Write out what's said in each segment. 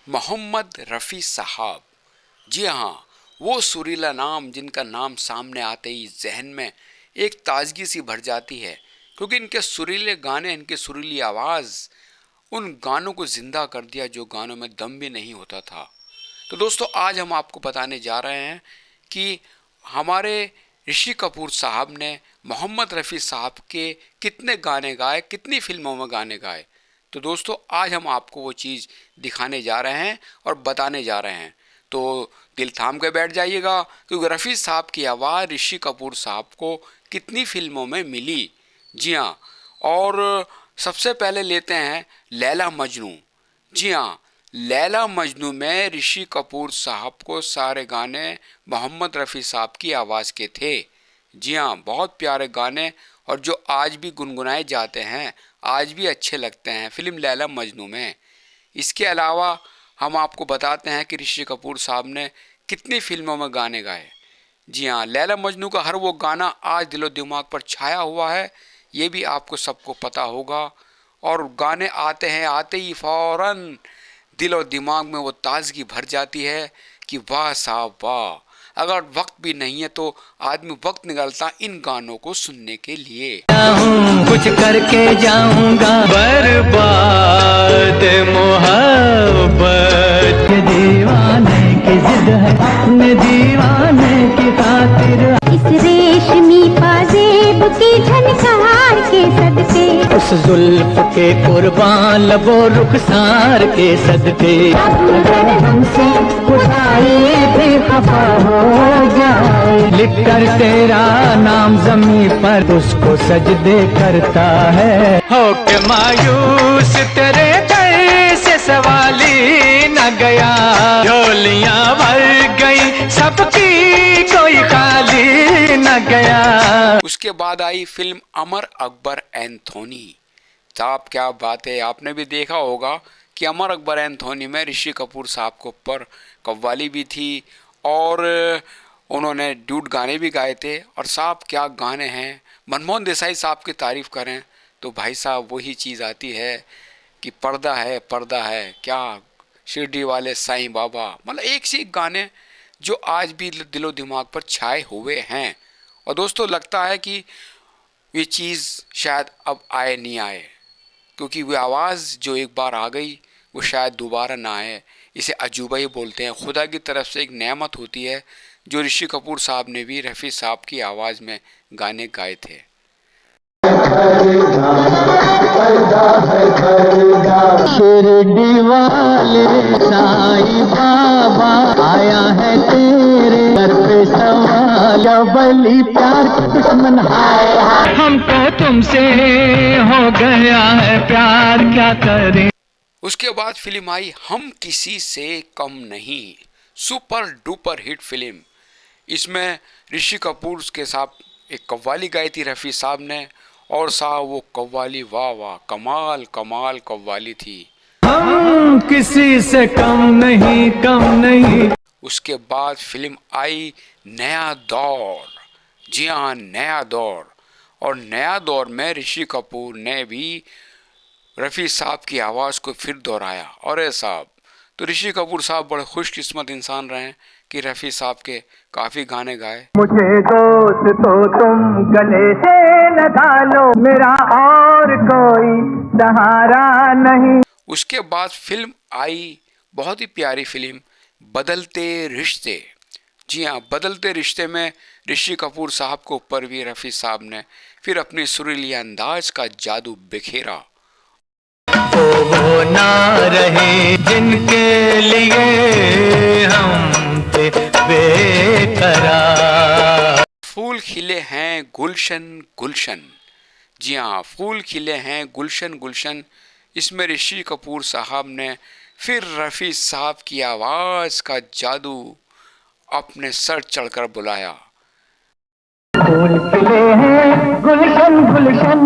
मोहम्मद रफ़ी साहब। जी हाँ, वो सुरीला नाम जिनका नाम सामने आते ही जहन में एक ताजगी सी भर जाती है, क्योंकि इनके सुरीले गाने, इनकी सुरीली आवाज़ उन गानों को जिंदा कर दिया जो गानों में दम भी नहीं होता था। तो दोस्तों, आज हम आपको बताने जा रहे हैं कि हमारे ऋषि कपूर साहब ने मोहम्मद रफ़ी साहब के कितने गाने गाए, कितनी फिल्मों में गाने गाए। तो दोस्तों, आज हम आपको वो चीज़ दिखाने जा रहे हैं और बताने जा रहे हैं। तो दिल थाम के बैठ जाइएगा, क्योंकि रफ़ी साहब की आवाज़ ऋषि कपूर साहब को कितनी फिल्मों में मिली। जी हाँ, और सबसे पहले लेते हैं लैला मजनू। जी हाँ, लैला मजनू में ऋषि कपूर साहब को सारे गाने मोहम्मद रफ़ी साहब की आवाज़ के थे। जी हाँ, बहुत प्यारे गाने, और जो आज भी गुनगुनाए जाते हैं, आज भी अच्छे लगते हैं फिल्म लैला मजनू में। इसके अलावा हम आपको बताते हैं कि ऋषि कपूर साहब ने कितनी फिल्मों में गाने गाए। जी हाँ, लैला मजनू का हर वो गाना आज दिलो दिमाग पर छाया हुआ है, ये भी आपको सबको पता होगा। और गाने आते हैं, आते ही फौरन दिल और दिमाग में वो ताजगी भर जाती है कि वाह साहब वाह। अगर वक्त भी नहीं है तो आदमी वक्त निकालता इन गानों को सुनने के लिए। कुछ करके जाऊंगा बर्बाद मोहब्बत, ये दीवाने की जिद है अपने दीवाने की खातिर। इस रेशमी पाजेब की झनकार के सदके, उस जुल्फ के कुर्बान लबो रुखसार के सदके, अगर हमसे खुदाई भी खफा हो जाए, लिख कर तेरा नाम जमीन पर उसको सजदे करता है। हो के मायूस तेरे दर से सवाली न गया, झोलियां भर गई सबकी कोई खाली न गया। उसके बाद आई फिल्म अमर अकबर एंथोनी। साहब क्या बात है, आपने भी देखा होगा कि अमर अकबर एंथोनी में ऋषि कपूर साहब के ऊपर कव्वाली भी थी, और उन्होंने ड्यूट गाने भी गाए थे। और साहब क्या गाने हैं। मनमोहन देसाई साहब की तारीफ करें तो भाई साहब वही चीज़ आती है कि पर्दा है क्या, शिरडी वाले साईं बाबा, मतलब एक से एक गाने जो आज भी दिलो दिमाग पर छाए हुए हैं। और दोस्तों, लगता है कि ये चीज़ शायद अब आए नहीं आए, क्योंकि वो आवाज़ जो एक बार आ गई वो शायद दोबारा ना आए। इसे अजूबा ही बोलते हैं, खुदा की तरफ से एक नेमत होती है, जो ऋषि कपूर साहब ने भी रफ़ी साहब की आवाज़ में गाने गाए थे। शिरडी वाले साईं बाबा आया है तेरे घर पे सवाल, बली प्यार दुश्मन हाय हाय, हमको तुमसे हो गया है प्यार क्या करें। उसके बाद फिल्म आई हम किसी से कम नहीं, सुपर डुपर हिट फिल्म। इसमें ऋषि कपूर के साथ एक कव्वाली गाई थी रफ़ी साहब ने, और साहब वो कव्वाली वाह वाह, कमाल कमाल कव्वाली थी। हम किसी से कम नहीं, कम नहीं। उसके बाद फिल्म आई नया दौर। जी हाँ, नया दौर। और नया दौर में ऋषि कपूर ने भी रफ़ी साहब की आवाज़ को फिर दोहराया। और साहब, तो ऋषि कपूर साहब बड़े खुशकिस्मत इंसान रहे हैं कि रफ़ी साहब के काफ़ी गाने गाए। मुझे दोस्त तो तुम गले से न डालो, मेरा और कोई सहारा नहीं। उसके बाद फिल्म आई बहुत ही प्यारी फिल्म बदलते रिश्ते। जी हाँ, बदलते रिश्ते में ऋषि कपूर साहब के ऊपर भी रफ़ी साहब ने फिर अपने सुरीली अंदाज का जादू बिखेरा। वो ना रहे जिनके लिए हम थे बेकरार। फूल खिले हैं गुलशन गुलशन। जी हाँ, फूल खिले हैं गुलशन गुलशन। इसमें ऋषि कपूर साहब ने फिर रफ़ी साहब की आवाज़ का जादू अपने सर चढ़कर बुलाया। फूल खिले हैं गुलशन गुलशन।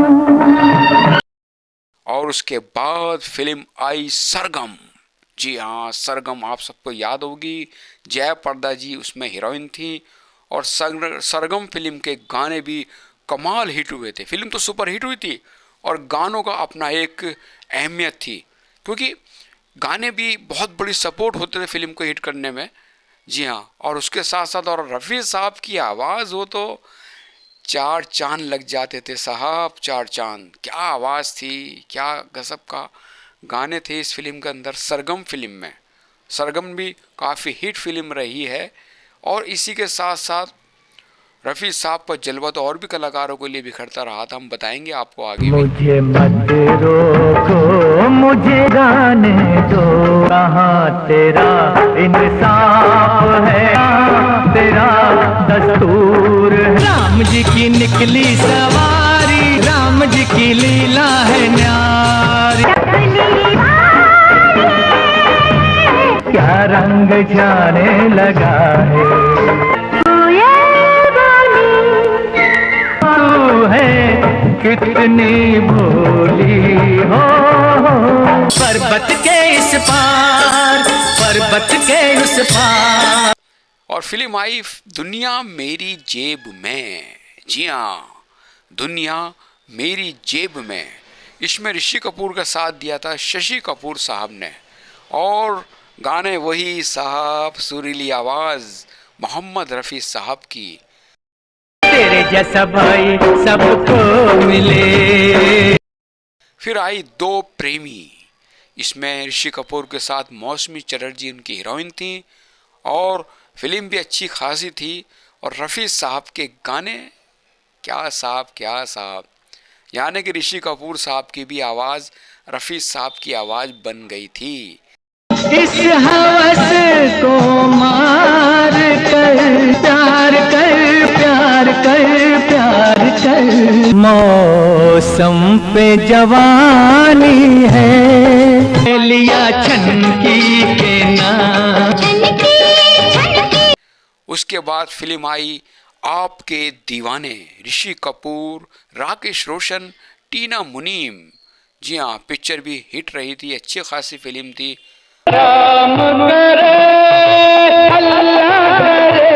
और उसके बाद फिल्म आई सरगम। जी हाँ, सरगम आप सबको याद होगी, जया प्रदा जी उसमें हीरोइन थी। और सरगम फिल्म के गाने भी कमाल हिट हुए थे। फिल्म तो सुपर हिट हुई थी, और गानों का अपना एक अहमियत थी, क्योंकि गाने भी बहुत बड़ी सपोर्ट होते थे फिल्म को हिट करने में। जी हाँ, और उसके साथ साथ और रफ़ी साहब की आवाज़ हो तो चार चांद लग जाते थे साहब, चार चांद। क्या आवाज़ थी, क्या गज़ब का गाने थे इस फिल्म के अंदर। सरगम फिल्म में, सरगम भी काफ़ी हिट फिल्म रही है। और इसी के साथ साथ रफ़ी साहब का जलवा तो और भी कलाकारों के लिए बिखरता रहा था, हम बताएंगे आपको आगे भी। मुझे मत रोको, मुझे गाने दो, कहाँ तेरा इंसाफ है, तेरा दस्तूर है। राम जी की निकली सवारी, राम जी की लीला है न्यारी। क्या रंग जाने लगा है, तू है कितनी भोली हो, पर्वत के इस पार, पर्वत के उस पार। और फिल्म आई दुनिया मेरी जेब में। जी हाँ, दुनिया मेरी जेब में। इसमें ऋषि कपूर का साथ दिया था शशि कपूर साहब ने, और गाने वही साहब, सुरीली आवाज़ मोहम्मद रफ़ी साहब की। तेरे जैसा भाई सबको मिले। फिर आई दो प्रेमी। इसमें ऋषि कपूर के साथ मौसमी चटर्जी उनकी हीरोइन थी, और फिल्म भी अच्छी खासी थी। और रफ़ी साहब के गाने क्या साहब, क्या साहब। यानी कि ऋषि कपूर साहब की भी आवाज़ रफ़ी साहब की आवाज़ बन गई थी। इस हवस को मार कर, प्यार कर, प्यार कर, प्यार कर। मौसम पे जवानी है, लिया छनकी के नाम। उसके बाद फिल्म आई आपके दीवाने। ऋषि कपूर, राकेश रोशन, टीना मुनीम। जी हाँ, पिक्चर भी हिट रही थी, अच्छी खासी फिल्म थी। राम करे, अल्लाह करे,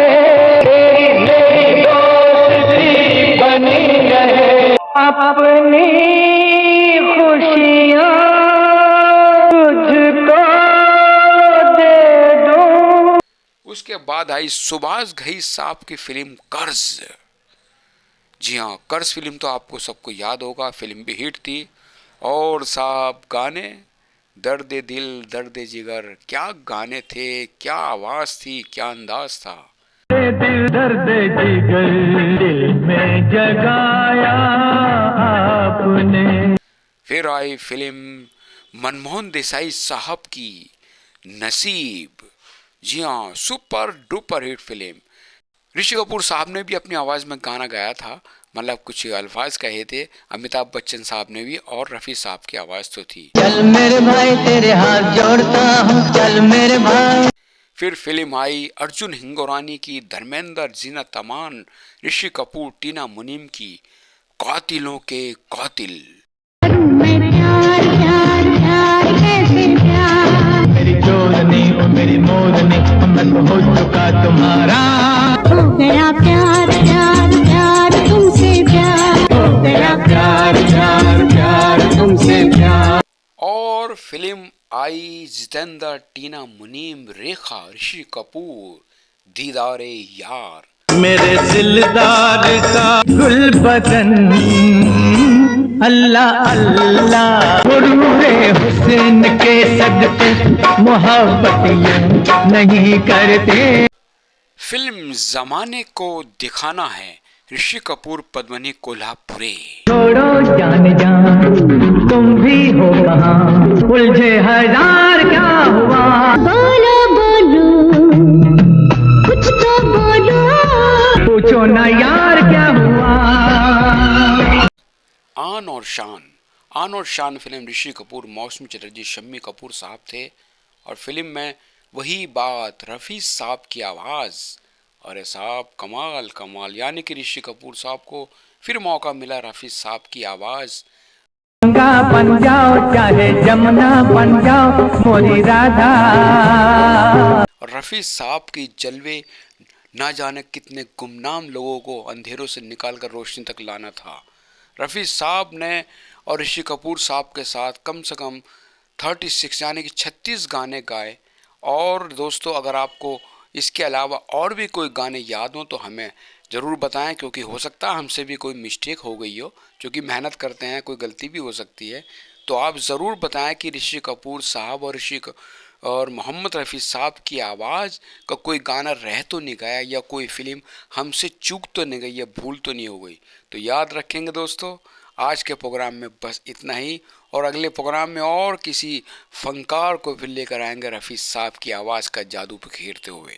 मेरी दोस्ती बनी रहे, अपनी खुशियाँ तुझको दे दूं। उसके बाद आई सुभाष घई साहब की फिल्म कर्ज। जी हाँ, कर्ज फिल्म तो आपको सबको याद होगा, फिल्म भी हिट थी। और साहब गाने दर्द दिल दर्द जिगर, क्या गाने थे, क्या आवाज़ थी, क्या अंदाज था। दिल दर्द जिगर दिल में जगाया आपने। फिर आई फिल्म मनमोहन देसाई साहब की नसीब। जी हाँ, super duper hit film. Rishi Kapoor साहब ने भी अपनी आवाज़ में गाना गाया था, मतलब कुछ अल्फाज कहे थे। अमिताभ बच्चन साहब ने भी, और रफ़ी साहब की आवाज़ तो थी। चल मेरे भाई तेरे हाथ जोड़ता हूँ, चल मेरे भाई। फिर फिल्म आई अर्जुन हिंगोरानी की, धर्मेंद्र, जीनत अमान, ऋषि कपूर, टीना मुनीम की कातिलों के कातिल। मैं प्यार प्यार प्यार कैसे प्यार, मेरी चोरनी ओ मेरी मोरनी, मैं तो हो चुका तुम्हारा। हो गया प्यार प्यार प्यार तुमसे प्यार, हो गया प्यार प्यार प्यार तुमसे प्यार। और फिल्म आई जितेंद्र, टीना मुनीम, रेखा, ऋषि कपूर, दीदारे यार। मेरे दिलदार का गुल बदन, अल्लाह अल्लाह, गुरूरे हुस्न के सदके मोहब्बत यूं नहीं करते। फिल्म जमाने को दिखाना है, ऋषि कपूर, पद्मनी कोल्हापुरे। छोड़ो जान जान तुम भी हो कहाँ, उलझे हजार क्या हुआ। बोलो बोलो कुछ तो बोलो, पूछो ना यार क्या हुआ। आन और शान। आन और शान फिल्म ऋषि कपूर, मौसमी चटर्जी, शम्मी कपूर साहब थे। और फिल्म में वही बात, रफ़ी साहब की आवाज़। अरे साहब कमाल कमाल, यानी कि ऋषि कपूर साहब को फिर मौका मिला रफ़ी साहब की आवाज़। गंगा बन जाओ चाहे जमुना बन जाओ मोरी राधा। और रफ़ी साहब की जलवे ना जाने कितने गुमनाम लोगों को अंधेरों से निकाल कर रोशनी तक लाना था। रफ़ी साहब ने और ऋषि कपूर साहब के साथ कम से कम 36 यानी कि 36 गाने गाए। और दोस्तों अगर आपको इसके अलावा और भी कोई गाने याद हो तो हमें ज़रूर बताएं, क्योंकि हो सकता है हमसे भी कोई मिस्टेक हो गई हो, क्योंकि मेहनत करते हैं, कोई गलती भी हो सकती है। तो आप ज़रूर बताएं कि ऋषि कपूर साहब और मोहम्मद रफ़ी साहब की आवाज़ का कोई गाना रह तो नहीं गया, या कोई फिल्म हमसे चूक तो नहीं गई, या भूल तो नहीं हो गई। तो याद रखेंगे दोस्तों, आज के प्रोग्राम में बस इतना ही, और अगले प्रोग्राम में और किसी फनकार को फिर लेकर आएंगे रफ़ी साहब की आवाज़ का जादू बिखेरते हुए।